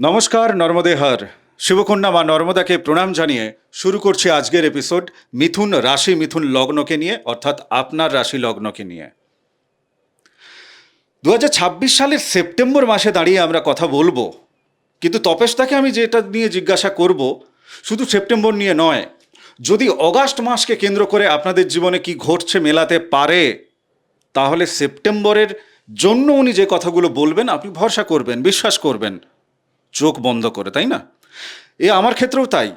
নমস্কার, নর্মদে হর। শিবকন্যা মা নর্মদাকে প্রণাম জানিয়ে শুরু করছি আজকের এপিসোড মিথুন রাশি, মিথুন লগ্নকে নিয়ে, অর্থাৎ আপনার রাশি লগ্নকে নিয়ে। 2026 সালের সেপ্টেম্বর মাসে দাঁড়িয়ে আমরা কথা বলবো, কিন্তু তপেশটাকে আমি যেটা নিয়ে জিজ্ঞাসা করব, শুধু সেপ্টেম্বর নিয়ে নয়, যদি অগাস্ট মাসকে কেন্দ্র করে আপনাদের জীবনে কি ঘটছে মেলাতে পারে, তাহলে সেপ্টেম্বরের জন্য উনি যে কথাগুলো বলবেন আপনি ভরসা করবেন, বিশ্বাস করবেন চোখ বন্ধ করে, তাই না? আমার ক্ষেত্রেও তাই।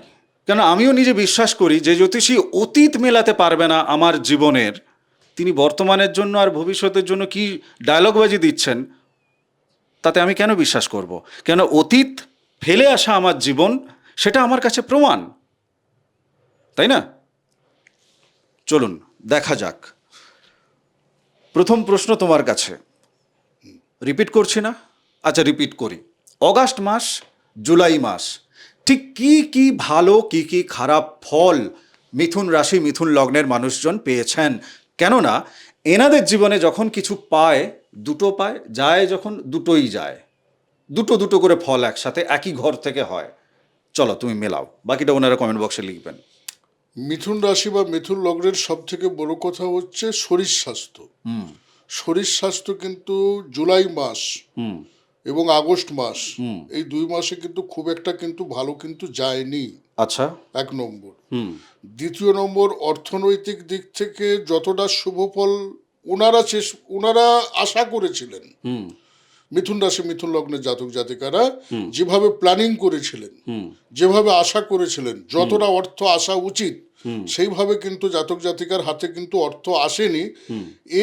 কেন, আমিও নিজে বিশ্বাস করি যে জ্যোতিষী অতীত মেলাতে পারবে না আমার জীবনের, তিনি বর্তমানের জন্য আর ভবিষ্যতের জন্য কি ডায়লগবাজি দিচ্ছেন তাতে আমি কেন বিশ্বাস করব? কেন, অতীত ফেলে আসা আমার জীবন, সেটা আমার কাছে প্রমাণ, তাই না? চলুন দেখা যাক। প্রথম প্রশ্ন তোমার কাছে, রিপিট করছি না? আচ্ছা, রিপিট করি। অগাস্ট মাস, জুলাই মাস, ঠিক কি কি ভালো কি কি খারাপ ফল মিথুন রাশি, মিথুন লগ্নের মানুষজন পেয়েছেন? কেননা এনাদের জীবনে যখন কিছু পায়, দুটো পায়, যায় যখন দুটোই যায়, দুটো দুটো করে ফল একসাথে একই ঘর থেকে হয়। চলো তুমি মেলাও, বাকিটা ওনারা কমেন্ট বক্সে লিখবেন। মিথুন রাশি বা মিথুন লগ্নের সব থেকে বড় কথা হচ্ছে শরীর স্বাস্থ্য। শরীর স্বাস্থ্য কিন্তু জুলাই মাস এবং আগস্ট মাস, এই 2 মাসে কিন্তু খুব একটা কিন্তু ভালো কিন্তু যায়নি। আচ্ছা। 1 নম্বর। দ্বিতীয় নম্বর, অর্থনৈতিক দিক থেকে যতটা শুভ ফল ওনারা আশা করেছিলেন, মিথুন রাশি মিথুন লগ্নের জাতক জাতিকারা যেভাবে প্ল্যানিং করেছিলেন, যেভাবে আশা করেছিলেন, যতটা অর্থ আসা উচিত সেইভাবে কিন্তু জাতক জাতিকার হাতে কিন্তু অর্থ আসেনি।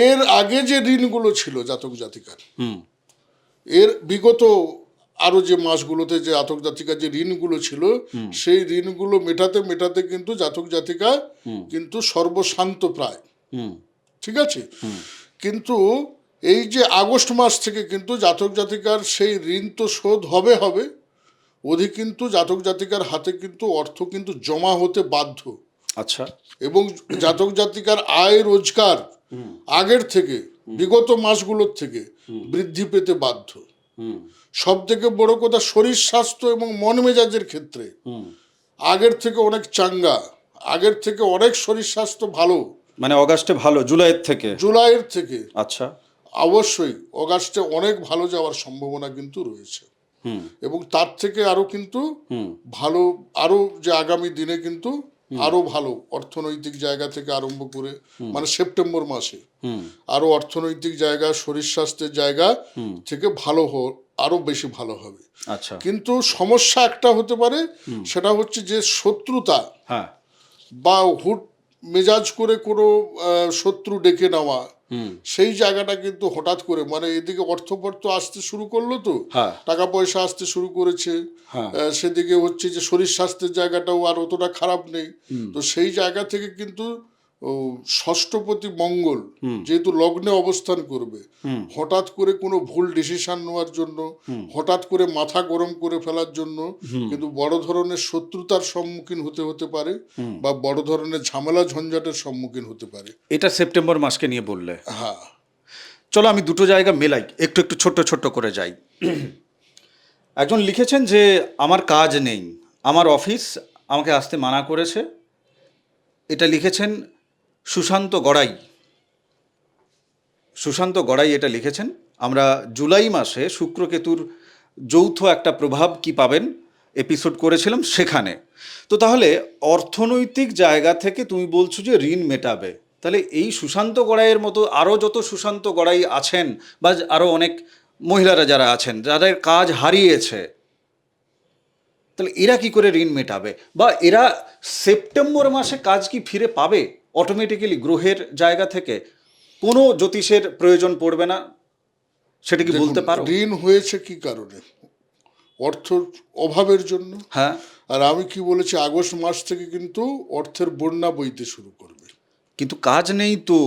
এর আগে যে ঋণগুলো ছিল জাতক জাতিকার, এর বিগত আরো যে মাসগুলোতে যে জাতক জাতিকার যে ঋণগুলো ছিল, সেই ঋণগুলো মেটাতে মেটাতে কিন্তু জাতক জাতিকা কিন্তু সর্বশান্ত প্রায়, ঠিক আছে। কিন্তু এই যে আগস্ট মাস থেকে কিন্তু জাতক জাতিকার সেই ঋণ তো শোধ হবে হবে, অধিক কিন্তু জাতক জাতিকার হাতে কিন্তু অর্থ কিন্তু জমা হতে বাধ্য। আচ্ছা। এবং জাতক জাতিকার আয় রোজগার আগের থেকে, বিগত মাসগুলোর থেকে বৃদ্ধি পেতে বাধ্য। সব থেকে বড় কথা, শরীর স্বাস্থ্য এবং মন মেজাজের ক্ষেত্রে আগের থেকে অনেক চাঙ্গা, আগের থেকে অনেক শরীর স্বাস্থ্য ভালো। মানে অগাস্টে ভালো, জুলাইয়ের থেকে? জুলাইয়ের থেকে আচ্ছা। অবশ্যই অগাস্টে অনেক ভালো যাওয়ার সম্ভাবনা কিন্তু রয়েছে। এবং তার থেকে আরো কিন্তু ভালো, আরো যে আগামী দিনে কিন্তু আরো ভালো অর্থনৈতিক জায়গা থেকে আরম্ভ করে, মানে সেপ্টেম্বর মাসে আরো অর্থনৈতিক জায়গা, শরীর স্বাস্থ্যের জায়গা থেকে ভালো আরো বেশি ভালো হবে। আচ্ছা। কিন্তু সমস্যা একটা হতে পারে, সেটা হচ্ছে যে শত্রুতা, হ্যাঁ। বা হুট মেজাজ করে কোনো শত্রু ডেকে নেওয়া, সেই জায়গাটা কিন্তু হঠাৎ করে, মানে এদিকে অর্থপর্থ আসতে শুরু করলো তো, হ্যাঁ। টাকা পয়সা আসতে শুরু করেছে, হ্যাঁ। সেদিকে হচ্ছে যে শরীর স্বাস্থ্যের জায়গাটাও আর অতটা খারাপ নেই। তো সেই জায়গা থেকে কিন্তু ষষ্ঠপতি মঙ্গল যেহেতু লগ্নে অবস্থান করবে, হঠাৎ করে কোনো ভুল ডিসিশন নেওয়ার জন্য, হঠাৎ করে মাথা গরম করে ফেলার জন্য কিন্তু বড় ধরনের শত্রুতার সম্মুখীন হতে পারে, বা বড় ধরনের ঝামেলা ঝঞ্ঝাটের সম্মুখীন হতে পারে। এটা সেপ্টেম্বর মাসকে নিয়ে বললে। হ্যাঁ। চলো আমি দুটো জায়গা মেলাই, একটু একটু ছোট্ট ছোট্ট করে যাই। একজন লিখেছেন যে আমার কাজ নেই, আমার অফিস আমাকে আসতে মানা করেছে। এটা লিখেছেন সুশান্ত গড়াই। সুশান্ত গড়াই এটা লিখেছেন। আমরা জুলাই মাসে শুক্রকেতুর যৌথ একটা প্রভাব কি পাবেন এপিসোড করেছিলাম সেখানে। তো তাহলে অর্থনৈতিক জায়গা থেকে তুমি বলছো যে ঋণ মেটাবে, তাহলে এই সুশান্ত গড়াইয়ের মতো আরও যত সুশান্ত গড়াই আছেন, বা আরও অনেক মহিলারা যারা আছেন যাদের কাজ হারিয়েছে, তাহলে এরা কি করে ঋণ মেটাবে? বা এরা সেপ্টেম্বর মাসে কাজ কি ফিরে পাবে অটোমেটিক্যালি গ্রহের জায়গা থেকে? কোনো জ্যোতিষের প্রয়োজন পড়বে না, সেটা কি বলতে পারো? ঋণ হয়েছে কি কারণে? অর্থ অভাবের জন্য। হ্যাঁ। আর আমি কি বলেছি, আগস্ট মাস থেকে কিন্তু অর্থের বন্যা বইতে শুরু করবে। কিন্তু কাজ নেই তো।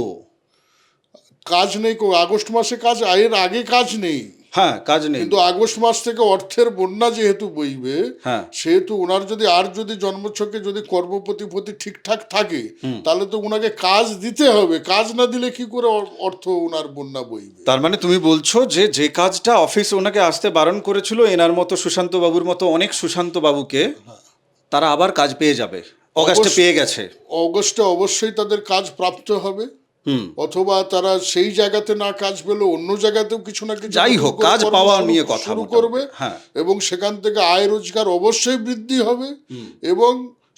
কাজ নেই, আগস্ট মাসে কাজ, এর আগে কাজ নেই। হ্যাঁ, কাজ নেই। কিন্তু আগস্ট মাস থেকে অর্থের বন্যা যেহেতু বইবে, হ্যাঁ, সেহেতু ওনার যদি জন্মছকে যদি কর্মপ্রতিপত্তি ঠিকঠাক থাকে, তাহলে তো ওনাকে কাজ দিতে হবে। কাজ না দিলে কি করে অর্থ ওনার বন্যা বইবে? তার মানে তুমি বলছো যে যে কাজটা অফিস ওনাকে আসতে বারণ করেছিল, এনার মতো সুশান্ত বাবুর মতো অনেক সুশান্ত বাবুকে তারা আবার কাজ পেয়ে যাবে, অগাস্টে পেয়ে গেছে। অগস্টে অবশ্যই তাদের কাজ প্রাপ্ত হবে, অথবা তারা সেই জায়গাতে না কাজ পেলে অন্য জায়গাতেও কিছু না কিছু যাই হোক, কাজ পাওয়া নিয়ে কথা শুরু মোটামুটি। করবে। হ্যাঁ, এবং সেখান থেকে আয় রোজগার অবশ্যই বৃদ্ধি হবে, এবং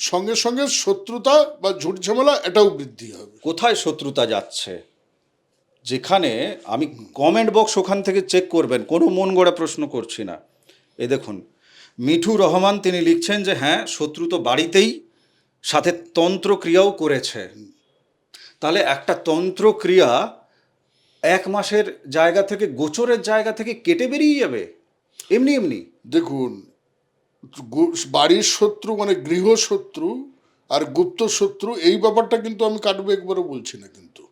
সঙ্গে সঙ্গে শত্রুতা বা ঝুট ঝামেলা এটাও বৃদ্ধি হবে। কোথায় শত্রুতা যাচ্ছে? যেখানে আমি কমেন্ট বক্স ওখান থেকে চেক করবেন, কোনো মন গড়া প্রশ্ন করছি না। এই দেখুন, মিঠু রহমান তিনি লিখছেন যে হ্যাঁ, শত্রু তো বাড়িতেই, সাথে তন্ত্রক্রিয়াও করেছে। তাহলে একটা তন্ত্রক্রিয়া 1 মাসের জায়গা থেকে, গোচরের জায়গা থেকে কেটে বেরিয়ে যাবে এমনি এমনি? দেখুন, বাড়ির শত্রু মানে গৃহশত্রু আর গুপ্ত শত্রু, এই ব্যাপারটা কিন্তু আমি কাটবে একবারও বলছি না কিন্তু।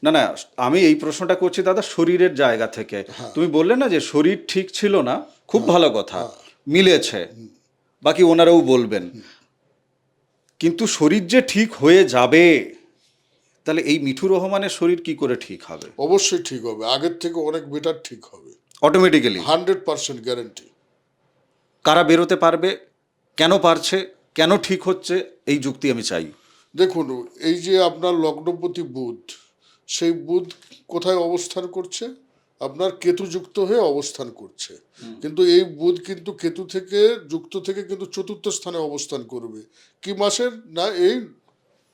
না না, আমি এই প্রশ্নটা করছি দাদা শরীরের জায়গা থেকে। তুমি বললে না যে শরীর ঠিক ছিল না, খুব ভালো কথা, মিলেছে, বাকি ওনারাও বলবেন। কিন্তু শরীর যে ঠিক হয়ে যাবে, তাহলে এই মিঠু রহমানের শরীর কি করে ঠিক হবে? অবশ্যই ঠিক হবে, আগের থেকে অনেক বেটার ঠিক হবে, অটোমেটিক্যালি। 100% গ্যারেন্টি। কারা বেরোতে পারবে, কেন পারছে, কেন ঠিক হচ্ছে, এই যুক্তি আমি চাই। দেখুন, এই যে আপনার লগ্নপতি বুধ, সেই বুধ কোথায় অবস্থান করছে? আপনার কেতু যুক্ত হয়ে অবস্থান করছে। কিন্তু এই বুধ কিন্তু কেতু থেকে যুক্ত থেকে কিন্তু চতুর্থ স্থানে অবস্থান করবে। কি মাসের? না, এই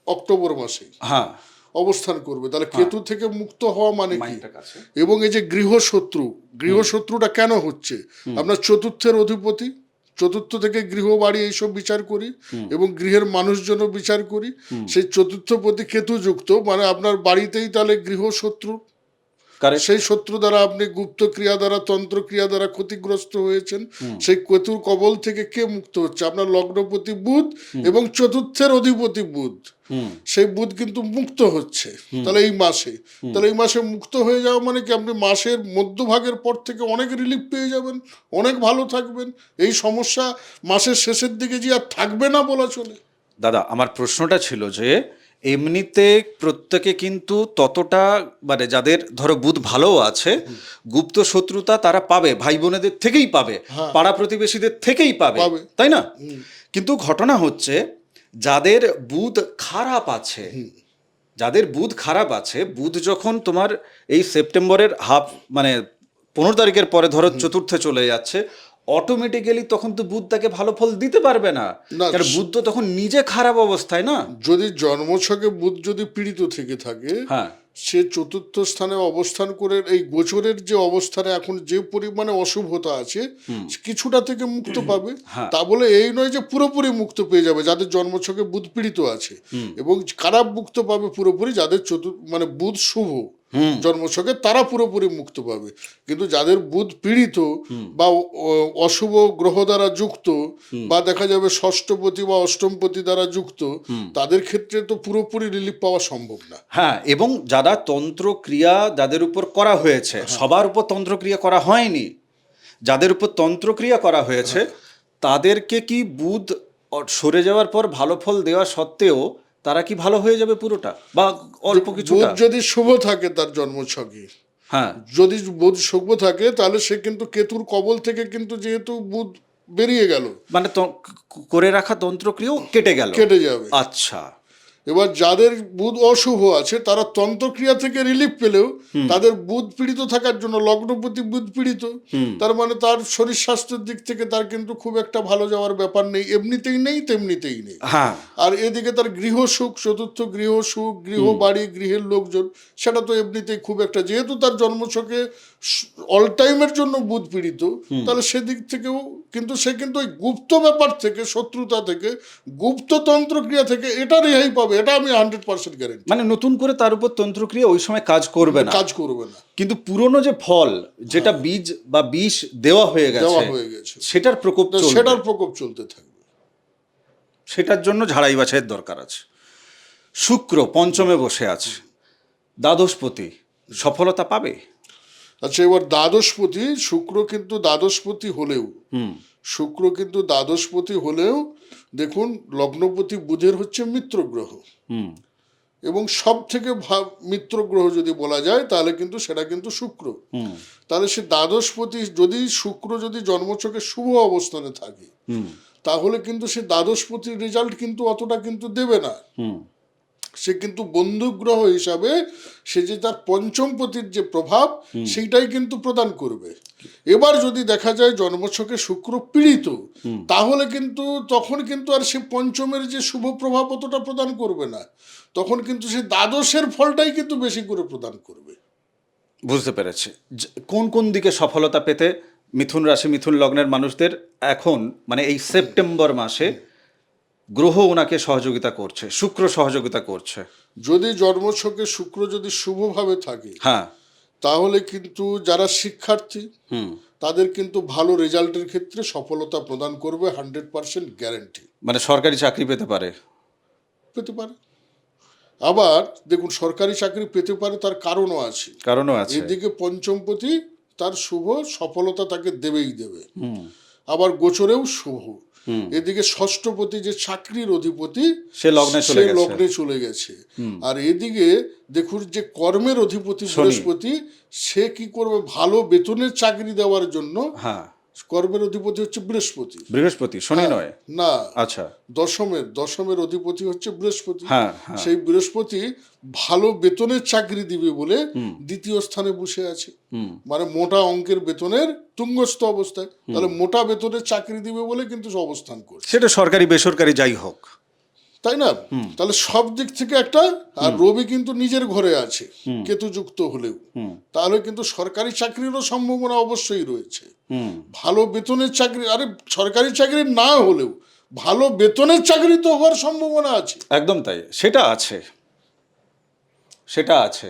অক্টোবর মাসে হ্যাঁ, অবস্থান করবে। তাহলে কেতু থেকে মুক্ত হওয়া মানে কি? মাইন্ডটা কাছে। এবং এই যে গৃহশত্রুটা কেন হচ্ছে? আপনার চতুর্থের অধিপতি, চতুর্থ থেকে গৃহবাড়ি এইসব বিচার করি, এবং গৃহের মানুষজনও বিচার করি। সেই চতুর্থ প্রতি কেতু যুক্ত, মানে আপনার বাড়িতেই তাহলে গৃহশত্রু। কারেক্ট। সেই শত্রু দ্বারা আপনি গুপ্ত ক্রিয়া দ্বারা, তন্ত্র ক্রিয়া দ্বারা ক্ষতিগ্রস্ত হয়েছেন। সেই কেতুর কবল থেকে কে মুক্ত হচ্ছে? আপনার লগ্নপতি বুধ এবং চতুর্থের অধিপতি বুধ। সেই বুধ কিন্তু মুক্ত হচ্ছে তাহলে এই মাসে। তাহলে এই মাসে মুক্ত হয়ে যাওয়া মানে কি, আপনি মাসের মধ্যভাগের পর থেকে অনেক রিলিফ পেয়ে যাবেন, অনেক ভালো থাকবেন। এই সমস্যা মাসের শেষের দিকে যে আর থাকবে না বলা চলে। দাদা, আমার প্রশ্নটা ছিল যে এমনিতে প্রত্যেকে কিন্তু ততটা, মানে যাদের ধরো বুধ ভালো আছে, গুপ্ত শত্রুতা তারা পাবে, ভাই বোনেদের থেকেই পাবে, পাড়া প্রতিবেশীদের থেকেই পাবে, তাই না? কিন্তু ঘটনা হচ্ছে, যাদের বুধ খারাপ আছে, বুধ যখন তোমার এই সেপ্টেম্বরের মানে 15 তারিখের পরে ধরো চতুর্থে চলে যাচ্ছে, অটোমেটিক্যালি তখন তো বুধ তাকে ভালো ফল দিতে পারবে না, কারণ বুধ তো তখন নিজে খারাপ অবস্থায় না। যদি জন্মছকে বুধ যদি পীড়িত থেকে থাকে, হ্যাঁ, সে চতুর্থ স্থানে অবস্থান করে এই গোচরের যে অবস্থানে এখন যে পরিমাণে অশুভতা আছে, কিছুটা থেকে মুক্ত পাবে। তা বলে এই নয় যে পুরোপুরি মুক্ত পেয়ে যাবে যাদের জন্মছকে বুধ পীড়িত আছে, এবং খারাপ মুক্ত পাবে পুরোপুরি যাদের মানে বুধ শুভ জন্মছকে, তারা পুরোপুরি মুক্ত পাবে। কিন্তু যাদের বুধ পীড়িত বা অশুভ গ্রহ দ্বারা যুক্ত, বা দেখা যাবে ষষ্ঠপতি বা অষ্টমপতি দ্বারা যুক্ত, তাদের ক্ষেত্রে তো পুরোপুরি রিলিফ পাওয়া সম্ভব না। হ্যাঁ, এবং যারা তন্ত্রক্রিয়া যাদের উপর করা হয়েছে, সবার উপর তন্ত্রক্রিয়া করা হয়নি, যাদের উপর তন্ত্রক্রিয়া করা হয়েছে তাদেরকে কি বুধ সরে যাওয়ার পর ভালো ফল দেওয়া সত্ত্বেও তারা কি ভালো হয়ে যাবে পুরোটা, বা অল্প কিছুটা? বুধ যদি শুভ থাকে তার জন্মছকে, হ্যাঁ, যদি বুধ শুভ থাকে, তাহলে সে কিন্তু কেতুর কবল থেকে কিন্তু যেহেতু বুধ বেরিয়ে গেল, মানে করে রাখা তন্ত্রক্রিয়াও কেটে যাবে। আচ্ছা। এবার যাদের বুধ অশুভ আছে, তারা তন্ত্রক্রিয়া থেকে রিলিফ পেলেও তাদের বুধ পীড়িত থাকার জন্য, লগ্নপতি বুধ পীড়িত, তার মানে তার শরীর স্বাস্থ্যের দিক থেকে তার কিন্তু খুব একটা ভালো যাওয়ার ব্যাপার নেই, এমনিতেই নেই তেমনিতেই নেই। হ্যাঁ, আর এদিকে তার গৃহ সুখ, চতুর্থ গৃহ সুখ, গৃহ বাড়ি, গৃহের লোকজন, সেটা তো এমনিতেই খুব একটা, যেহেতু তার জন্মছকে অল টাইমের জন্য বুধ পীড়িত, তাহলে সেদিক থেকেও কিন্তু সে কিন্তু ওই গুপ্ত ব্যাপার থেকে, শত্রুতা থেকে, গুপ্ত তন্ত্রক্রিয়া থেকে এটা রেহাই পাবে, এটা আমি 100% গ্যারেন্টি। মানে নতুন করে তার উপর তন্ত্রক্রিয়া ওই সময় কাজ করবে না। কিন্তু পুরনো যে ফল, যেটা বীজ বা বিষ দেওয়া হয়ে গেছে, সেটার প্রকোপ চলতে থাকবে। সেটার জন্য ঝাড়াই বাছাইয়ের দরকার আছে। শুক্র পঞ্চমে বসে আছে, দ্বাদশপতি, সফলতা পাবে? আচ্ছা, এবার দ্বাদশপতি শুক্র কিন্তু দ্বাদশপতি হলেও শুক্র কিন্তু দ্বাদশপতি হলেও দেখুন লগ্নপতি বুধের হচ্ছে মিত্র গ্রহ, এবং সব থেকে মিত্র গ্রহ যদি বলা যায় তাহলে কিন্তু সেটা কিন্তু শুক্র। তাহলে সে দ্বাদশপতি যদি শুক্র যদি জন্মছকে শুভ অবস্থানে থাকে তাহলে কিন্তু সে দ্বাদশপতির রেজাল্ট কিন্তু অতটা কিন্তু দেবে না। সে কিন্তু বন্ধু গ্রহ হিসাবে সে যে তার পঞ্চমপতির যে প্রভাব সেইটাই কিন্তু প্রদান করবে। এবার যদি দেখা যায় জন্মছকে শুক্র পীড়িত, তাহলে কিন্তু তখন কিন্তু আর সে পঞ্চমের যে শুভ প্রভাব অতটা প্রদান করবে না, তখন কিন্তু সে দ্বাদশের ফলটাই কিন্তু বেশি করে প্রদান করবে। বুঝতে পেরেছি। কোন কোন দিকে সফলতা পেতে মিথুন রাশি মিথুন লগ্নের মানুষদের এখন মানে এই সেপ্টেম্বর মাসে গ্রহ ওনাকে সহযোগিতা করছে, শুক্র সহযোগিতা করছে? যদি জন্মছকে শুক্র যদি শুভভাবে থাকে, হ্যাঁ, তাহলে কিন্তু যারা শিক্ষার্থী তাদের কিন্তু ভালো রেজাল্টের ক্ষেত্রে সফলতা প্রদান করবে, 100% গ্যারেন্টি। মানে সরকারি চাকরি পেতে পারে। পেতে পারে। আবার দেখুন, সরকারি চাকরি পেতে পারে তার কারণও আছে। কারণও আছে। এদিকে পঞ্চমপতি তার শুভ সফলতা তাকে দেবেই দেবে, আবার গোচরেও শুভ। এদিকে ষষ্ঠপতি যে চাকরির অধিপতি সে লগ্নে চলে গেছে। আর এদিকে দেখুন যে কর্মের অধিপতি বৃহস্পতি, সে কি করবে, ভালো বেতনের চাকরি দেওয়ার জন্য। হ্যাঁ, কর্মের অধিপতি হচ্ছে বৃহস্পতি, বৃহস্পতি, শনি নয়। না, আচ্ছা, দশমের অধিপতি হচ্ছে বৃহস্পতি। হ্যাঁ, সেই বৃহস্পতি ভালো বেতনের চাকরি দিবে বলে দ্বিতীয় স্থানে বসে আছে, মানে মোটা অঙ্কের বেতনের তুঙ্গস্থ অবস্থায়। তাহলে মোটা বেতনের চাকরি দিবে বলে কিন্তু অবস্থান করছে, সেটা সরকারি বেসরকারি যাই হোক, তাই না? তাহলে সব দিক থেকে একটা, আর রবি কিন্তু নিজের ঘরে আছে কেতুযুক্ত হলেও, তাহলে কিন্তু সরকারি চাকরিরও সম্ভাবনা অবশ্যই রয়েছে। ভালো বেতনের চাকরি, আরে সরকারি চাকরি না হলেও ভালো বেতনের চাকরি তো হওয়ার সম্ভাবনা আছে। একদম তাই, সেটা আছে, সেটা আছে।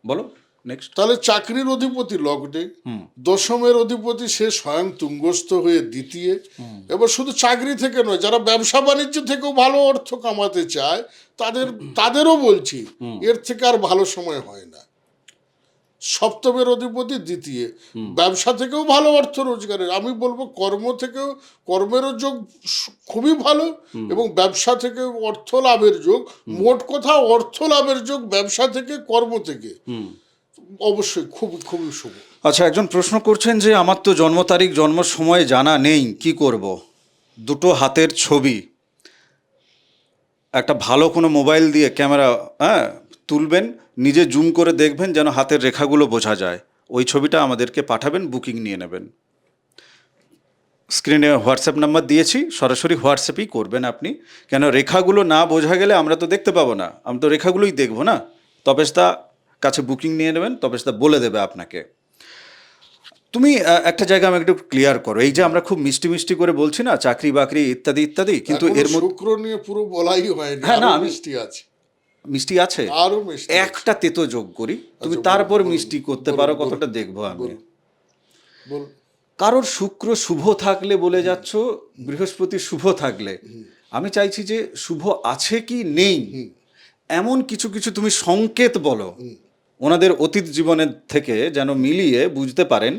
বলো নেক্সট। তাহলে চাকরির অধিপতি লগ্নে, দশমের অধিপতি সে স্বয়ং তুঙ্গস্থ হয়ে দ্বিতীয়। এবার শুধু চাকরি থেকে নয়, যারা ব্যবসা বাণিজ্য থেকেও ভালো অর্থ কামাতে চায় তাদেরও বলছি এর থেকে আর ভালো সময় হয় না। সপ্তমের অধিপতি দ্বিতীয়, ব্যবসা থেকেও ভালো অর্থ রোজগারের, আমি বলবো কর্মেরও যোগ খুবই ভালো, এবং ব্যবসা থেকে অর্থ লাভের যোগ। মোট কথা অর্থ লাভের যোগ ব্যবসা থেকে, কর্ম থেকে অবশ্যই খুবই খুবই শুভ। আচ্ছা, একজন প্রশ্ন করছেন যে আমার তো জন্ম তারিখ জন্ম সময় জানা নেই, কি করব? দুটো হাতের ছবি একটা ভালো কোনো মোবাইল দিয়ে ক্যামেরা তুলবেন, নিজে জুম করে দেখবেন যেন হাতের রেখাগুলো বোঝা যায়, ওই ছবিটা আমাদেরকে পাঠাবেন, বুকিং নিয়ে নেবেন। স্ক্রিনে হোয়াটসঅ্যাপ নাম্বার দিয়েছি, সরাসরি হোয়াটসঅ্যাপই করবেন আপনি, কেন রেখাগুলো না বোঝা গেলে আমরা তো দেখতে পাবো না, আমরা তো রেখাগুলোই দেখবো না। তপেশদা কাছে বুকিং নিয়ে নেবেন, তপেশদা বলে দেবে আপনাকে। তুমি একটা জায়গা আমাকে একটু ক্লিয়ার করো, এই যে আমরা খুব মিষ্টি মিষ্টি করে বলছি না চাকরি বাকরি ইত্যাদি ইত্যাদি, কিন্তু এর মধ্যে শুক্র নিয়ে পুরো বলাই হয়নি। হ্যাঁ, না, মিষ্টি আছে, মিষ্টি আছে, আরো মিষ্টি একটা তেতো যোগ করি, তুমি তারপর মিষ্টি করতে পারো কতটা দেখবো আমি। বল। কারোর শুক্র শুভ থাকলে বলে যাচ্ছ, বৃহস্পতি শুভ থাকলে, আমি চাইছি যে শুভ আছে কি নেই এমন কিছু কিছু তুমি সংকেত বলো ওনাদের অতীত জীবনের থেকে, যেন মিলিয়ে বুঝতে পারেন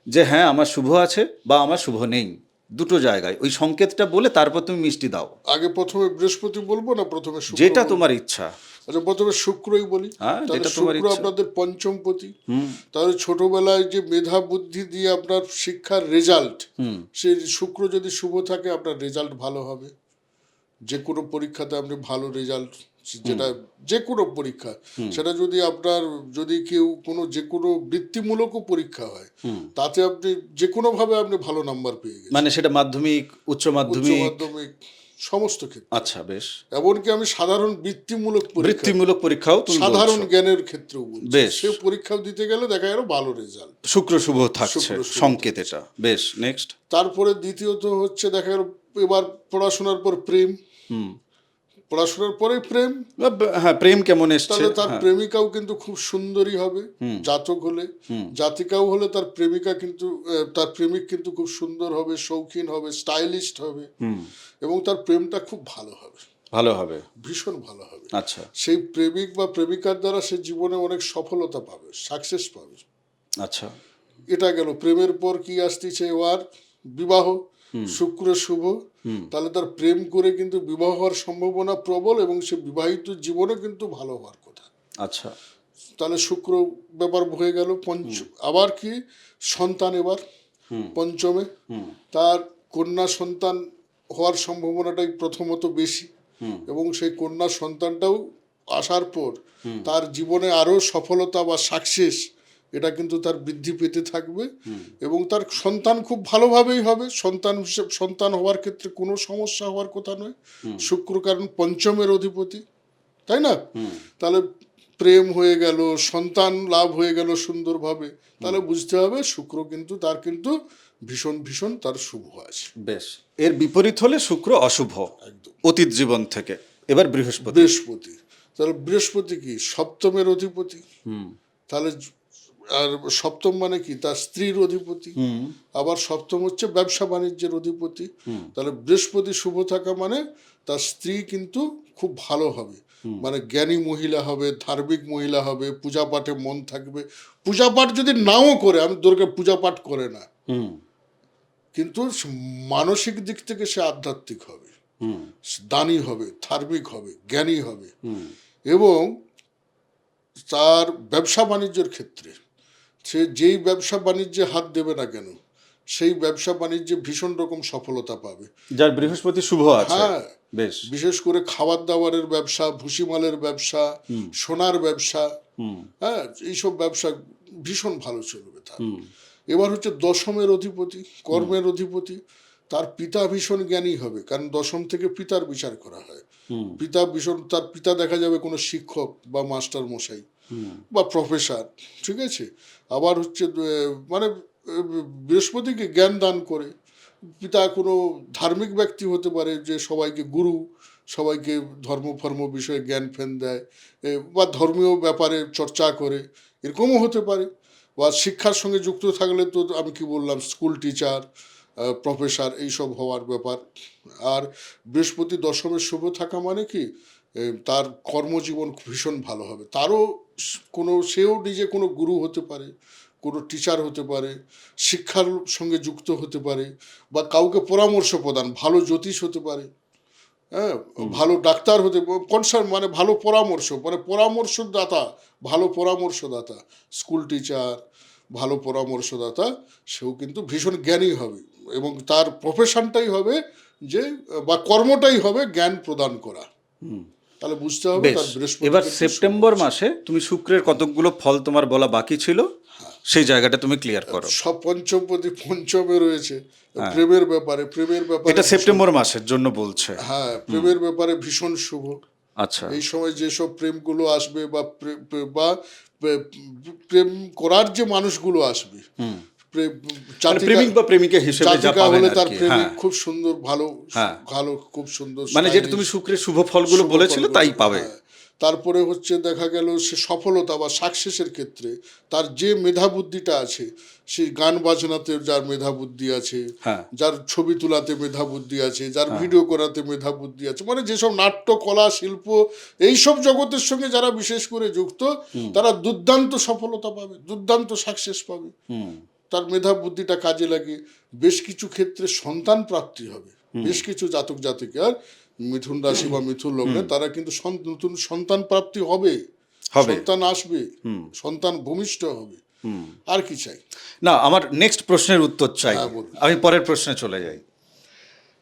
যে হ্যাঁ আমার শুভ আছে বা আমার শুভ নেই, দুটো জায়গায় ওই সংকেতটা বলে তারপর তুমি মিষ্টি দাও। আগে প্রথমে বৃহস্পতি বলবো না প্রথমে শুক্র? যেটা তোমার ইচ্ছা। আচ্ছা, প্রথমে শুক্রই বলি। তাহলে শুক্র আপনাদের পঞ্চমপতি, তাহলে ছোটবেলায় যে মেধা বুদ্ধি দিয়ে আপনার শিক্ষার রেজাল্ট, সেই শুক্র যদি শুভ থাকে আপনার রেজাল্ট ভালো হবে, যে কোনো পরীক্ষাতে আপনি ভালো রেজাল্ট, যেটা যে কোনো পরীক্ষা, সেটা যদি আপনার যদি কেউ কোনো যে কোনো বৃত্তিমূলকও পরীক্ষা হয়, তাতে আপনি যে কোনো ভাবে আপনি ভালো নাম্বার পেয়ে গেছেন, মানে সেটা মাধ্যমিক, উচ্চ মাধ্যমিক সমস্ত ক্ষেত্রে। আচ্ছা, বেশ। এমনকি আমি সাধারণ বৃত্তিমূলক পরীক্ষাও সাধারণ জ্ঞানের ক্ষেত্রেও বেশ, সে পরীক্ষাও দিতে গেলে দেখা গেল ভালো রেজাল্ট, শুক্র শুভ থাকছে, সংকেত এটা। বেশ, নেক্সট। তারপরে দ্বিতীয়ত হচ্ছে দেখা গেল এবার পড়াশোনার পর প্রেম, পড়াশোনার পরে প্রেম, হ্যাঁ, প্রেম কেমন এসছে, তাহলে তার প্রেমিকাও কিন্তু খুব সুন্দরী হবে জাতক হলে, জাতিকাও হলে তার প্রেমিকা কিন্তু তার প্রেমিক কিন্তু খুব সুন্দর হবে, শৌখিন হবে, স্টাইলিস্ট হবে, এবং তার প্রেমটা খুব ভালো হবে, ভীষণ ভালো হবে। আচ্ছা, সেই প্রেমিক বা প্রেমিকার দ্বারা সে জীবনে অনেক সফলতা পাবে, সাকসেস পাবে। আচ্ছা। এটা গেল। প্রেমের পর কি আসতেছে এবার? বিবাহ। শুক্র শুভ, তাহলে তার প্রেম করে কিন্তু বিবাহ হওয়ার সম্ভাবনা প্রবল, এবং সে বিবাহিত জীবনে কিন্তু ভালো হওয়ার কথা। আচ্ছা। তাহলে শুক্র ব্যাপার হয়ে গেল। আবার কি সন্তান এবার পঞ্চমে, তার কন্যা সন্তান হওয়ার সম্ভাবনাটাই প্রথমত বেশি, এবং সেই কন্যা সন্তানটাও আসার পর তার জীবনে আরো সফলতা বা সাকসেস এটা কিন্তু তার বৃদ্ধি পেতে থাকবে, এবং তার সন্তান খুব ভালোভাবেই হবে। সন্তান হওয়ার ক্ষেত্রে কোনো সমস্যা হওয়ার কথা নয়। শুক্র কারণ পঞ্চমের অধিপতি, তাই না? তাহলে প্রেম হয়ে গেল, সন্তান লাভ হয়ে গেল সুন্দরভাবে, তাহলে বুঝতে হবে শুক্র কিন্তু তার কিন্তু ভীষণ ভীষণ তার শুভ আছে। বেশ, এর বিপরীত হলে শুক্র অশুভ একদম। অতীত জীবন থেকে। এবার বৃহস্পতি। বৃহস্পতি, তাহলে বৃহস্পতি কি সপ্তমের অধিপতি, তাহলে আর সপ্তম মানে কি তার স্ত্রীর অধিপতি, আবার সপ্তম হচ্ছে ব্যবসা বাণিজ্যের অধিপতি। তাহলে বৃহস্পতি শুভ থাকা মানে তার স্ত্রী কিন্তু খুব ভালো হবে, মানে জ্ঞানী মহিলা হবে, ধার্মিক মহিলা হবে, পূজা পাঠে মন থাকবে। পূজা পাঠ যদি নাও করে, আমি দুর্গা পূজা পাঠ করে না, কিন্তু মানসিক দিক থেকে সে আধ্যাত্মিক হবে, দানী হবে, ধার্মিক হবে, জ্ঞানী হবে, এবং তার ব্যবসা বাণিজ্যের ক্ষেত্রে সে যেই ব্যবসা বাণিজ্যে হাত দেবে না কেন, সেই ব্যবসা বাণিজ্যে ভীষণ রকম সফলতা পাবে। যার বৃহস্পতি শুভ আছে। হ্যাঁ, বেশ। বিশেষ করে খাবার দাবারের ব্যবসা, ভুসিমালের ব্যবসা, সোনার ব্যবসা, হ্যাঁ, এইসব ব্যবসা ভীষণ ভালো চলবে তার। এবার হচ্ছে দশমের অধিপতি, কর্মের অধিপতি, তার পিতা ভীষণ জ্ঞানী হবে, কারণ দশম থেকে পিতার বিচার করা হয়। পিতা ভীষণ, তার পিতা দেখা যাবে কোনো শিক্ষক বা মাস্টার মশাই বা প্রফেসর, ঠিক আছে। আবার হচ্ছে মানে বৃহস্পতিকে জ্ঞান দান করে। পিতা কোনো ধার্মিক ব্যক্তি হতে পারে, যে সবাইকে গুরু, সবাইকে ধর্ম ফর্ম বিষয়ে জ্ঞান ফ্যান দেয়, বা ধর্মীয় ব্যাপারে চর্চা করে, এরকমও হতে পারে। বা শিক্ষার সঙ্গে যুক্ত থাকলে তো আমি কি বললাম, স্কুল টিচার, প্রফেসর, এইসব হওয়ার ব্যাপার। আর বৃহস্পতি দশমের শুভ থাকা মানে কি তার কর্মজীবন ভীষণ ভালো হবে। তারও কোনো, সেও নিজে কোনো গুরু হতে পারে, কোনো টিচার হতে পারে, শিক্ষার সঙ্গে যুক্ত হতে পারে, বা কাউকে পরামর্শ প্রদান, ভালো জ্যোতিষ হতে পারে, হ্যাঁ, ভালো ডাক্তার হতে মানে ভালো পরামর্শ, মানে পরামর্শদাতা, ভালো পরামর্শদাতা, স্কুল টিচার, ভালো পরামর্শদাতা, সেও কিন্তু ভীষণ জ্ঞানী হবে, এবং তার প্রফেশনটাই হবে যে, বা কর্মটাই হবে জ্ঞান প্রদান করা। তাহলে বুঝতে হবে বেশ, তার বৃহস্পতি এবার কিন্তু সেপ্টেম্বর মাসে তুমি শুক্রের কতকগুলো ফল তোমার বলা বাকি ছিল, সেই জায়গাটা তুমি ক্লিয়ার করো। সব পঞ্চমপতি পঞ্চমে রয়েছে। প্রেমের ব্যাপারে, প্রেমের ব্যাপারে এটা সেপ্টেম্বর মাসের জন্য বলছে। হ্যাঁ, প্রেমের ব্যাপারে ভীষণ শুভ। আচ্ছা। এই সময় যেসব প্রেমগুলো আসবে, বা প্রেম করার যে মানুষগুলো আসবে, মানে প্রেমিক বা প্রেমিকা হিসেবে যা জাতিকা পাবেন হলে আর তার কি। প্রেমিক হ্যাঁ, খুব সুন্দর, ভালো, হ্যাঁ। ভালো, খুব সুন্দর, মানে যেটা stylish, তুমি শুক্রের শুভ ফলগুলো শুভ বলেছিলে ফলগুলো, তাই পাবে। হ্যাঁ। তারপরে হচ্ছে দেখা গেল সে সফলতা বা সাকসেসের ক্ষেত্রে তার যে মেধা বুদ্ধিটা আছে, সেই গান বাজনাতে যার মেধা বুদ্ধি আছে, হ্যাঁ। যার ছবি তোলাতে মেধা বুদ্ধি আছে, যার ভিডিও করাতে মেধা বুদ্ধি আছে, মানে যেসব নাট্য, কলা, শিল্প, এইসব জগতের সঙ্গে যারা বিশেষ করে যুক্ত, তারা দুর্দান্ত সফলতা পাবে, দুর্দান্ত সাকসেস পাবে। তার মেধা বুদ্ধিটা কাজে লাগে। বেশ কিছু ক্ষেত্রে সন্তান প্রাপ্তি হবে। বেশ কিছু জাতক জাতিকার মিথুন রাশি বা মিথুন লগ্নে তারা কিন্তু নতুন সন্তান প্রাপ্তি হবে, সন্তান আসবে, সন্তান ভূমিষ্ঠ হবে। আর কি চাই? না, আমার নেক্সট প্রশ্নের উত্তর চাই। হ্যাঁ, বলুন। আমি পরের প্রশ্নে চলে যাই।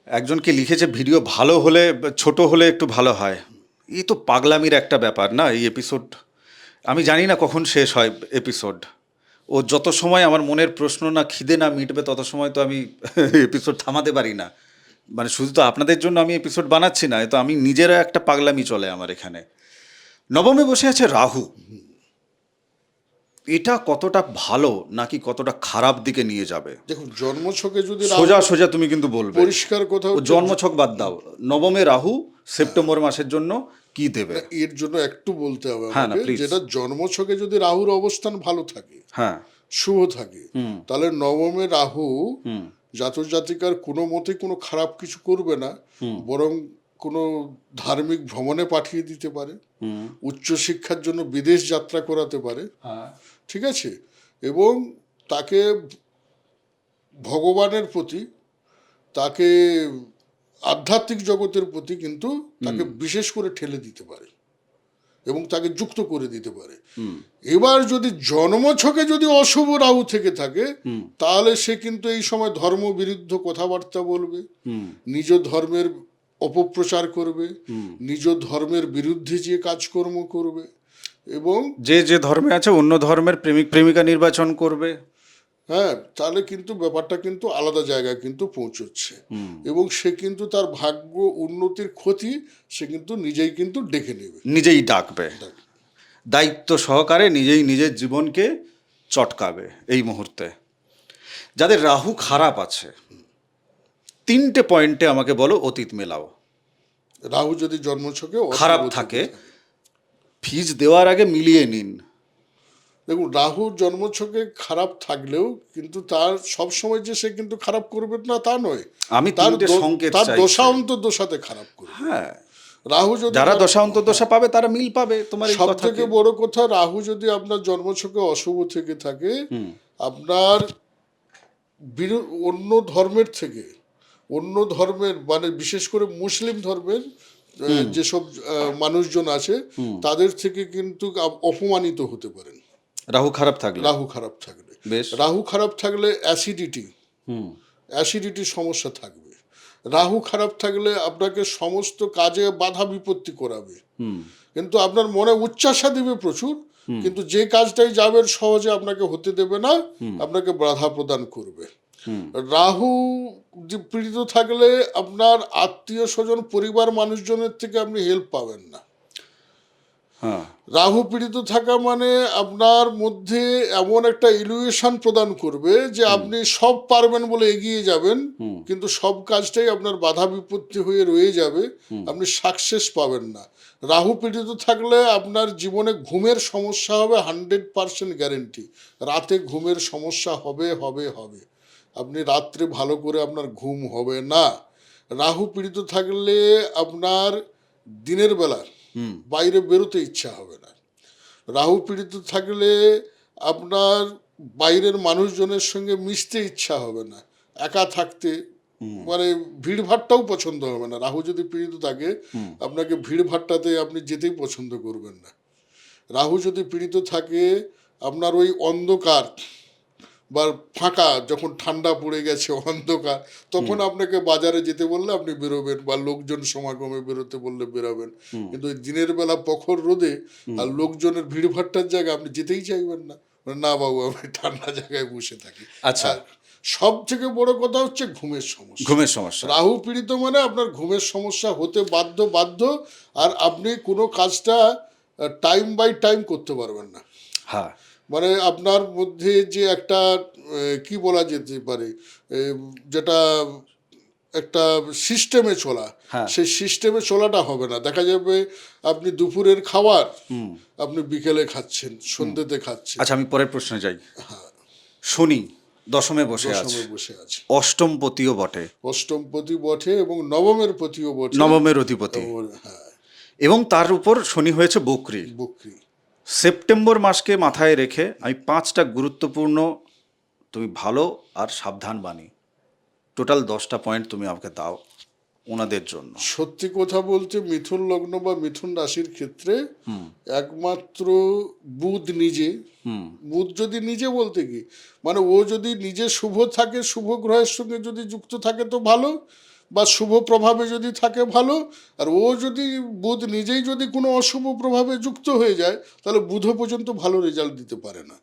একজনকে লিখেছে ভিডিও ভালো হলে, ছোট হলে একটু ভালো হয়। এই তো পাগলামির একটা ব্যাপার না এই এপিসোড। আমি জানি না কখন শেষ হয় এপিসোড। ও যত সময় আমার মনের প্রশ্ন না খিদে না মিটবে, তত সময় তো আমি এপিসোড থামাতে পারি না। মানে শুধু তো আপনাদের জন্য আমি এপিসোড বানাচ্ছি না, তো আমি নিজেরও একটা পাগলামি চলে আমার এখানে। নবমে বসে আছে রাহু। এটা কতটা ভালো নাকি কতটা খারাপ দিকে নিয়ে যাবে? দেখুন, জন্মছকে যদি সোজা সোজা তুমি কিন্তু বলবে। পরিষ্কার কথা ও হচ্ছে, জন্মছক বাদ দাও, নবমে রাহু সেপ্টেম্বর মাসের জন্য কি দেবে? এর জন্য একটু বলতে হবে হ্যাঁ, না, আমাকে, please। যেটা জন্মছকে যদি রাহুর অবস্থান ভালো থাকে, হ্যাঁ, শুভ থাকে, তাহলে নবমে রাহু জাতক জাতিকার কোনো মতে কোনো খারাপ কিছু করবে না, বরং কোনো ধার্মিক ভ্রমণে পাঠিয়ে দিতে পারে, উচ্চশিক্ষার জন্য বিদেশ যাত্রা করাতে পারে, ঠিক আছে। এবং তাকে ভগবানের প্রতি, তাকে আধ্যাত্মিক জগতের প্রতি কিন্তু তাকে বিশেষ করে ঠেলে দিতে পারে এবং তাকে যুক্ত করে দিতে পারে। এবার যদি জন্মছকে যদি অশুভ রাহু থেকে থাকে, তাহলে সে কিন্তু এই সময় ধর্ম বিরুদ্ধ কথাবার্তা বলবে, নিজ ধর্মের অপপ্রচার করবে, নিজ ধর্মের বিরুদ্ধে যে কাজকর্ম করবে, এবং যে ধর্মে আছে অন্য ধর্মের প্রেমিক প্রেমিকা নির্বাচন করবে। হ্যাঁ, তাহলে কিন্তু ব্যাপারটা কিন্তু আলাদা জায়গায় কিন্তু পৌঁছচ্ছে, এবং সে কিন্তু তার ভাগ্য উন্নতির ক্ষতি সে কিন্তু নিজেই কিন্তু ডেকে নেবে, নিজেই ডাকবে, দায়িত্ব সহকারে নিজেই নিজের জীবনকে চটকাবে। এই মুহূর্তে যাদের রাহু খারাপ আছে, 3টে পয়েন্টে আমাকে বলো, অতীত মেলাও। রাহু যদি জন্মছকে খারাপ থাকে, ফিজ দেওয়ার আগে মিলিয়ে নিন। দেখুন, রাহু জন্মছকে খারাপ থাকলেও কিন্তু তার সব সময় যে সে কিন্তু খারাপ করবে না তা নয়, আমি তার 3টে সংকেত তার চাইছি। দশা অন্তর্দশাতে খারাপ করবে। হ্যাঁ, রাহু যদি যারা দশা অন্তর্দশা পাবে তারা মিল পাবে। তোমার এই সব কথা থেকে বড় কথা, রাহু যদি আপনার জন্মছকে অশুভ থেকে থাকে, আপনার অন্য ধর্মের থেকে, অন্য ধর্মের মানে বিশেষ করে মুসলিম ধর্মের যেসব মানুষজন আছে তাদের থেকে কিন্তু অপমানিত হতে পারেন রাহু খারাপ থাকলে। রাহু খারাপ থাকলে বেশ। রাহু খারাপ থাকলে অ্যাসিডিটির সমস্যা থাকবে। রাহু খারাপ থাকলে আপনাকে সমস্ত কাজে বাধা বিপত্তি করাবে, কিন্তু আপনার মনে উচ্চাসা দিবে প্রচুর, কিন্তু যে কাজটাই যাবেন সহজে আপনাকে হতে দেবে না, আপনাকে বাধা প্রদান করবে। রাহু পীড়িত থাকলে আপনার আত্মীয় স্বজন পরিবার মানুষজনের থেকে আপনি হেল্প পাবেন না। রাহু পীড়িত থাকা মানে আপনার মধ্যে এমন একটা ইলুয়েশন প্রদান করবে যে আপনি সব পারবেন বলে এগিয়ে যাবেন, কিন্তু সব কাজটাই আপনার বাধা বিপত্তি হয়ে রয়ে যাবে, আপনি সাকসেস পাবেন না। রাহু পীড়িত থাকলে আপনার জীবনে ঘুমের সমস্যা হবে 100% গ্যারেন্টি। রাতে ঘুমের সমস্যা হবে হবে হবে, আপনি রাত্রে ভালো করে আপনার ঘুম হবে না। রাহু পীড়িত থাকলে আপনার দিনের বেলা বাইরে বেরোতে ইচ্ছা হবে না। রাহু পীড়িত থাকলে আপনার বাইরের মানুষজনের সঙ্গে মিশতে ইচ্ছা হবে না, একা থাকতে মানে ভিড়ভাট্টাও পছন্দ হবে না। রাহু যদি পীড়িত থাকে, আপনাকে ভিড়ভাট্টাতে আপনি যেতেই পছন্দ করবেন না। রাহু যদি পীড়িত থাকে, আপনার ওই অন্ধকার বা ফাঁকা, যখন ঠান্ডা পড়ে গেছে অন্ধকার, তখন আপনাকে বাজারে যেতে বললে আপনি বেরোবেন, বা লোকজন সমাগমে বেরোতে বললে বেরোবেন, কিন্তু ওই দিনের বেলা প্রখর রোদে আর লোকজনের ভিড়ভাট্টার জায়গায় আপনি যেতেই চাইবেন না। না বাবু, আমি ঠান্ডা জায়গায় বসে থাকি। আচ্ছা, সব থেকে বড় কথা হচ্ছে ঘুমের সমস্যা। ঘুমের সমস্যা। রাহু পীড়িত মানে আপনার ঘুমের সমস্যা হতে বাধ্য, আর আপনি কোনো কাজটা টাইম বাই টাইম করতে পারবেন না। হ্যাঁ, মানে আপনার মধ্যে যে একটা কি বলা যেতে পারে, যেটা একটা সিস্টেমে চলা, সেই সিস্টেমে চলাটা হবে না। দেখা যাবে আপনি দুপুরের খাবার আপনি বিকেলে খাচ্ছেন, সন্ধ্যেতে খাচ্ছেন। আচ্ছা, আমি পরের প্রশ্নে যাই। শনি দশমে বসে আছে, অষ্টমপতিও বটে, অষ্টমপতি বটে এবং নবমের পতিও বটে, নবমের অধিপতি। হ্যাঁ, এবং তার উপর শনি হয়েছে বক্রী। সেপ্টেম্বর মাসকে মাথায় রেখে আমি 5টা গুরুত্বপূর্ণ, তুমি ভালো আর সাবধান বাণী, টোটাল 10টা পয়েন্ট তুমি আমাকে দাও ওনাদের জন্য। সত্যি কথা বলতে মিথুন লগ্ন বা মিথুন রাশির ক্ষেত্রে একমাত্র বুধ নিজে, বুধ যদি নিজে বলতে কি মানে ও যদি নিজে শুভ থাকে, শুভ গ্রহের সঙ্গে যদি যুক্ত থাকে তো ভালো, বা শুভ প্রভাবে যদি থাকে ভালো। আর ও যদি বুধ নিজেই যদি কোনো অশুভ প্রভাবে যুক্ত হয়ে যায়, তাহলে বুধ পর্যন্ত ভালো রেজাল্ট দিতে পারে না।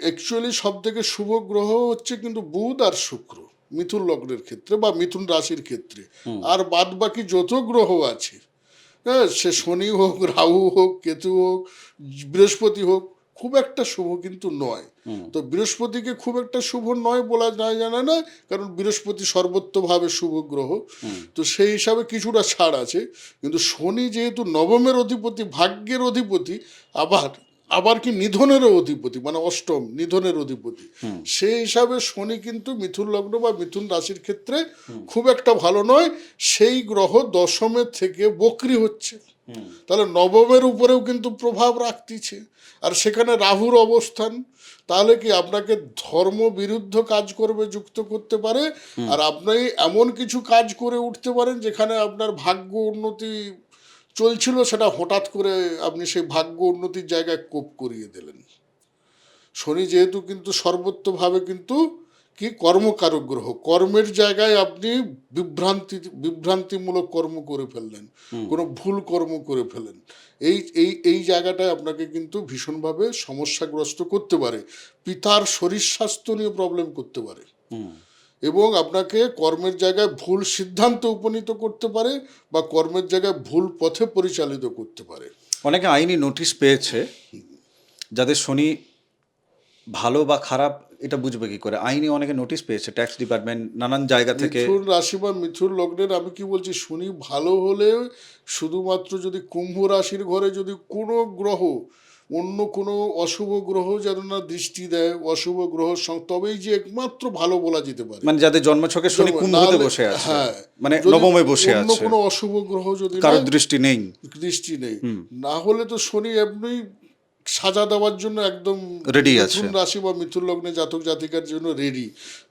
অ্যাকচুয়ালি সব থেকে শুভ গ্রহ হচ্ছে কিন্তু বুধ আর শুক্র মিথুন লগ্নের ক্ষেত্রে বা মিথুন রাশির ক্ষেত্রে। আর বাদ বাকি যত গ্রহ আছে, হ্যাঁ, সে শনি হোক, রাহু হোক, কেতু হোক, বৃহস্পতি হোক, খুব একটা শুভ কিন্তু নয়। তো বৃহস্পতিকে খুব একটা শুভ নয় বলা যায় জানা না, কারণ বৃহস্পতি সর্বত্রভাবে শুভ গ্রহ, তো সেই হিসাবে কিছুটা ছাড় আছে। কিন্তু শনি যেহেতু নবমের অধিপতি, ভাগ্যের অধিপতি, আবার কি নিধনেরও অধিপতি, মানে অষ্টম নিধনের অধিপতি, সেই হিসাবে শনি কিন্তু মিথুন লগ্ন বা মিথুন রাশির ক্ষেত্রে খুব একটা ভালো নয়। সেই গ্রহ দশমের থেকে বক্রী হচ্ছে, তাহলে নবমের উপরেও কিন্তু প্রভাব রাখতেছে, আর সেখানে রাহুর অবস্থান, তাহলে কি আপনাকে ধর্ম বিরুদ্ধ কাজ করবে, যুক্ত করতে পারে, আর আপনি এমন কিছু কাজ করে উঠতে পারেন যেখানে আপনার ভাগ্য উন্নতি চলছিল, সেটা হঠাৎ করে আপনি সেই ভাগ্য উন্নতির জায়গায় কোপ করিয়ে দিলেন। শনি যেহেতু কিন্তু সর্বত্রভাবে কিন্তু কি কর্মকারক গ্রহ, কর্মের জায়গায় আপনি বিভ্রান্তিমূলক কর্ম করে ফেললেন, কোনো ভুল কর্ম করে ফেলেন, এই জায়গাটায় আপনাকে কিন্তু ভীষণভাবে সমস্যাগ্রস্ত করতে পারে। পিতার শরীর স্বাস্থ্য নিয়ে প্রবলেম করতে পারে, এবং আপনাকে কর্মের জায়গায় ভুল সিদ্ধান্ত উপনীত করতে পারে, বা কর্মের জায়গায় ভুল পথে পরিচালিত করতে পারে। অনেকে আইনি নোটিশ পেয়েছে, যাদের শনি ভালো বা খারাপ এটা বুঝবে কি করে? আইনি অনেকে নোটিশ পেয়েছে, ট্যাক্স ডিপার্টমেন্ট নানান জায়গা থেকে। মিথুন রাশি বা মিথুন লগ্নের আমি কি বলছি, শনি ভালো হলে শুধুমাত্র যদি কুম্ভ রাশির ঘরে যদি কোনো গ্রহ, অন্য কোনো অশুভ গ্রহ যেন না দৃষ্টি দেয়, অশুভ গ্রহ তবেই যে একমাত্র ভালো বলা যেতে পারে। মানে যাদের জন্মছকে শনি কুম্ভতে বসে আছে, হ্যাঁ, মানে যদি নবমে বসে অন্য আছে, কোনো অশুভ গ্রহ যদি কারোর না দৃষ্টি নেই, দৃষ্টি নেই, না হলে তো শনি এমনি সাজা দেওয়ার জন্য একদম রেডি আছে। মিথুন রাশি বা মিথুন লগ্নে জাতক জাতিকার জন্য রেডি।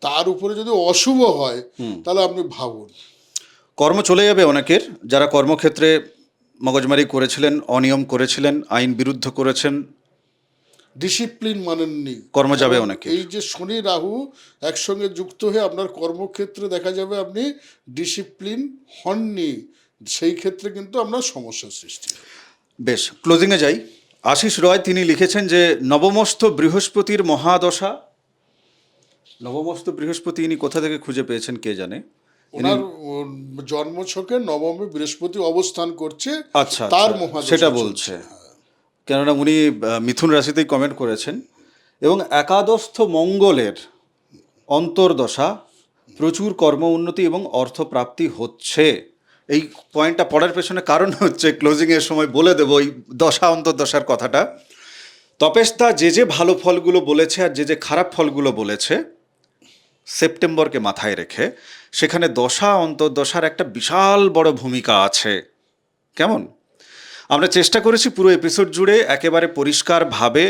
তার উপরে যদি অশুভ হয়, তাহলে আপনি ভাবুন। কর্ম চলে যাবে অনেকের, যারা কর্মক্ষেত্রে মগজমারি করেছিলেন, অনিয়ম করেছিলেন, আইন বিরুদ্ধ করেছেন, ডিসিপ্লিন মানেননি, কর্ম যাবে অনেকের। এই যে শনি রাহু একসঙ্গে যুক্ত হয়ে আপনার কর্মক্ষেত্রে দেখা যাবে আপনি ডিসিপ্লিন হননি, সেই ক্ষেত্রে কিন্তু আপনার সমস্যার সৃষ্টি হবে। বেশ, ক্লোজিংয়ে যাই। আশিস রয় তিনি লিখেছেন যে নবমস্থ বৃহস্পতির মহাদশা, নবমস্থ বৃহস্পতি ইনি কোথা থেকে খুঁজে পেয়েছেন কে জানে। ওনার জন্মছকে নবমে বৃহস্পতি অবস্থান করছে, আচ্ছা, তার আচ্ছা, মহাদশা সেটা চলছে। বলছে। কেননা উনি মিথুন রাশিতেই কমেন্ট করেছেন, এবং একাদস্থ মঙ্গলের অন্তর্দশা, প্রচুর কর্ম উন্নতি এবং অর্থপ্রাপ্তি হচ্ছে। এই পয়েন্টটা পড়ার পেছনে কারণ হচ্ছে, ক্লোজিংয়ের সময় বলে দেবো এই দশা অন্তর্দশার কথাটা। তপেশদা যে যে ভালো ফলগুলো বলেছে আর যে যে খারাপ ফলগুলো বলেছে সেপ্টেম্বরকে মাথায় রেখে, সেখানে দশা অন্তর্দশার একটা বিশাল বড় ভূমিকা আছে। কেমন? আমরা চেষ্টা করেছি পুরো এপিসোড জুড়ে একেবারে পরিষ্কারভাবে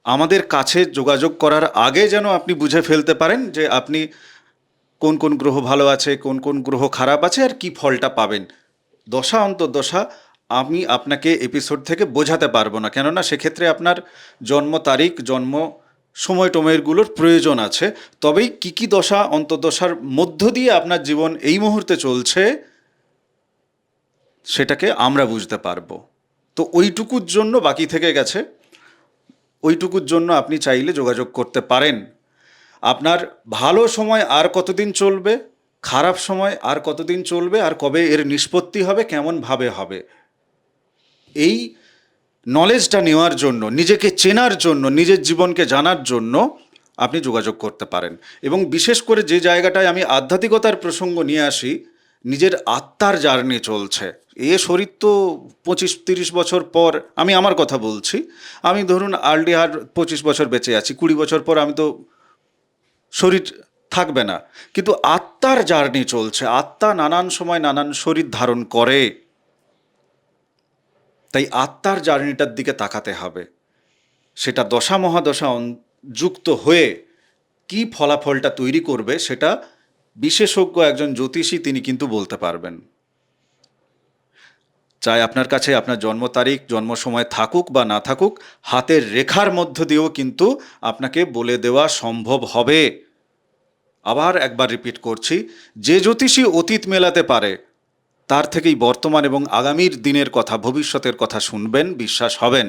আমাদের কাছে যোগাযোগ করার আগে যেন আপনি বুঝে ফেলতে পারেন যে আপনি কোন কোন গ্রহ ভালো আছে, কোন কোন গ্রহ খারাপ আছে, আর কি ফলটা পাবেন। দশা অন্তর্দশা আমি আপনাকে এপিসোড থেকে বোঝাতে পারবো না, কেননা সেক্ষেত্রে আপনার জন্ম তারিখ, জন্ম সময় টময়েরগুলোর প্রয়োজন আছে। তবেই কি কি দশা অন্তর্দশার মধ্য দিয়ে আপনার জীবন এই মুহূর্তে চলছে সেটাকে আমরা বুঝতে পারবো। তো ওইটুকুর জন্য বাকি থেকে গেছে, ওইটুকুর জন্য আপনি চাইলে যোগাযোগ করতে পারেন। আপনার ভালো সময় আর কতদিন চলবে, খারাপ সময় আর কতদিন চলবে, আর কবে এর নিষ্পত্তি হবে, কেমনভাবে হবে, এই নলেজটা নেওয়ার জন্য, নিজেকে চেনার জন্য, নিজের জীবনকে জানার জন্য আপনি যোগাযোগ করতে পারেন। এবং বিশেষ করে যে জায়গাটায় আমি আধ্যাত্মিকতার প্রসঙ্গ নিয়ে আসি, নিজের আত্মার জার্নি চলছে। এ শরীর তো 25-30 বছর পর, আমি আমার কথা বলছি, আমি ধরুন আর্লি আর 25 বছর বেঁচে আছি, 20 বছর পর আমি তো শরীর থাকবে না, কিন্তু আত্মার জার্নি চলছে। আত্মা নানান সময় নানান শরীর ধারণ করে, তাই আত্মার জার্নিটার দিকে তাকাতে হবে। সেটা দশা মহাদশা যুক্ত হয়ে কি ফলাফলটা তৈরি করবে সেটা বিশেষজ্ঞ একজন জ্যোতিষী তিনি কিন্তু বলতে পারবেন। চাই আপনার কাছে আপনার জন্ম তারিখ, জন্ম সময় থাকুক বা না থাকুক, হাতের রেখার মধ্য দিয়েও কিন্তু আপনাকে বলে দেওয়া সম্ভব হবে। আবার একবার রিপিট করছি, যে জ্যোতিষী অতীত মেলাতে পারে তার থেকেই বর্তমান এবং আগামীর দিনের কথা, ভবিষ্যতের কথা শুনবেন, বিশ্বাস হবেন।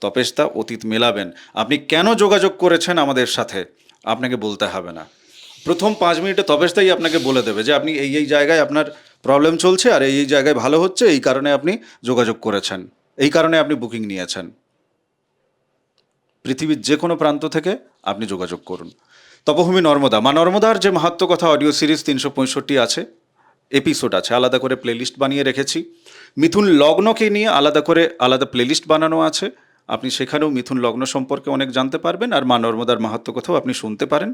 তপেশদা অতীত মেলাবেন। আপনি কেন যোগাযোগ করেছেন আমাদের সাথে আপনাকে বলতে হবে না, প্রথম 5 মিনিটে তপেশদাই আপনাকে বলে দেবে যে আপনি এই এই জায়গায় আপনার প্রবলেম চলছে, আর এই এই জায়গায় ভালো হচ্ছে, এই কারণে আপনি যোগাযোগ করেছেন, এই কারণে আপনি বুকিং নিয়েছেন। পৃথিবীর যে কোনো প্রান্ত থেকে আপনি যোগাযোগ করুন। তপভূমি নর্মদা, মা নর্মদার যে মাহাত্ম্য কথা অডিও সিরিজ 365 আছে, এপিসোড আছে, আলাদা করে প্লেলিস্ট বানিয়ে রেখেছি। মিথুন লগ্নকে নিয়ে আলাদা করে আলাদা প্লেলিস্ট বানানো আছে, আপনি সেখানেও মিথুন লগ্ন সম্পর্কে অনেক জানতে পারবেন, আর মা নর্মদার মাহাত্ম্য কথাও আপনি শুনতে পারেন,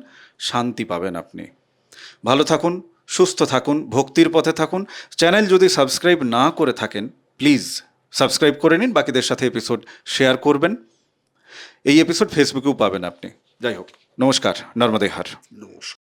শান্তি পাবেন আপনি। ভালো থাকুন, সুস্থ থাকুন, ভক্তির পথে থাকুন। চ্যানেল যদি সাবস্ক্রাইব না করে থাকেন, প্লিজ সাবস্ক্রাইব করে নিন, বাকিদের সাথে এপিসোড শেয়ার করবেন। এই এপিসোড ফেসবুকেও পাবেন আপনি। যাই হোক, নমস্কার, নর্মদে হর। নমস্কার।